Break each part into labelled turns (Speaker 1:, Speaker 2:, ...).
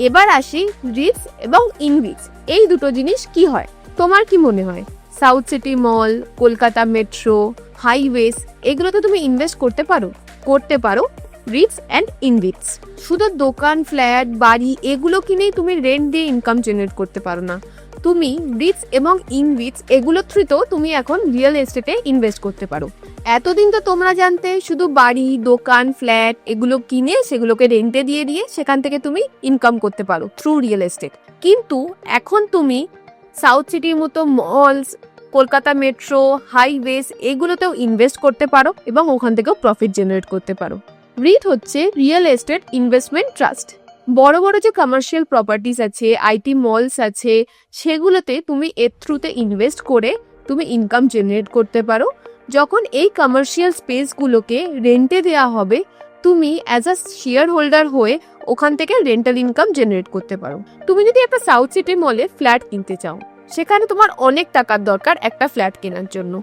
Speaker 1: এবার আসি রিটস এবং ইনরিটস, এই দুটো জিনিস কি হয় তোমার কি মনে হয়? সাউথ সিটি মল, কলকাতা মেট্রো, হাইওয়েজ, এগুলোতে তুমি ইনভেস্ট করতে পারো? করতে পারো। রিটস অ্যান্ড ইনরিটস শুধু দোকান, ফ্ল্যাট, বাড়ি এগুলো কিনেই তুমি রেন্ট দিয়ে ইনকাম জেনারেট করতে পারো না। তুমি রিটস এবং ইনরিটস এগুলোর থ্রুতেও তুমি এখন রিয়েল এস্টেটে ইনভেস্ট করতে পারো। এতদিন তো তোমরা জানতে শুধু বাড়ি, দোকান, ফ্ল্যাট এগুলো কিনে সেগুলোকে রেন্টে দিয়ে দিয়ে সেখান থেকে তুমি ইনকাম করতে পারো থ্রু রিয়েল এস্টেট। কিন্তু এখন তুমি সাউথ সিটির মতো মলস, কলকাতা মেট্রো, হাইওয়েজ এগুলোতেও ইনভেস্ট করতে পারো এবং ওখান থেকেও প্রফিট জেনারেট করতে পারো। রিট হচ্ছে রিয়েল এস্টেট ইনভেস্টমেন্ট ট্রাস্ট। বড় বড় যে কমার্শিয়াল প্রপার্টিস আছে, আইটি মলস আছে, সেগুলোতে তুমি এর থ্রুতে ইনভেস্ট করে তুমি ইনকাম জেনারেট করতে পারো। যখন এই কমার্শিয়াল স্পেসগুলোকে রেন্টে দেওয়া হবে, তুমি অ্যাজ আ শেয়ার হোল্ডার হয়ে ওখান থেকে রেন্টাল ইনকাম জেনারেট করতে পারো। তুমি যদি একটা সাউথ সিটি মলে ফ্ল্যাট কিনতে চাও, সেখানে তোমার অনেক টাকার দরকার একটা ফ্ল্যাট কেনার জন্য,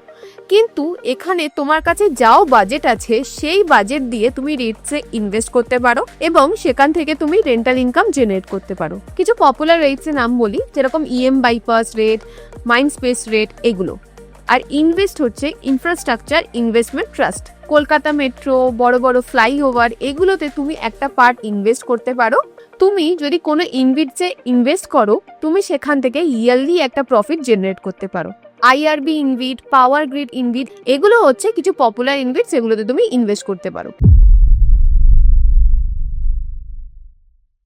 Speaker 1: কিন্তু এখানে তোমার কাছে যাও বাজেট আছে সেই বাজেট দিয়ে তুমি রিটসে ইনভেস্ট করতে পারো এবং সেখান থেকে তুমি রেন্টাল ইনকাম জেনারেট করতে পারো। কিছু পপুলার রেটসের নাম বলি, যেরকম EM bypass REIT, Mindspace REIT এগুলো। আর ইনভেস্ট হচ্ছে infrastructure investment trust. Kolkata metro, বড় বড় ফ্লাইওভার এগুলোতে তুমি একটা পার্ট ইনভেস্ট করতে পারো। তুমি যদি কোনো ইনভিটসে ইনভেস্ট করো, তুমি সেখান থেকে ইয়ারলি একটা প্রফিট জেনারেট করতে পারো। IRB invite, power grid invite এগুলো হচ্ছে কিছু পপুলার ইনভিটস, এগুলোতে তুমি ইনভেস্ট করতে পারো।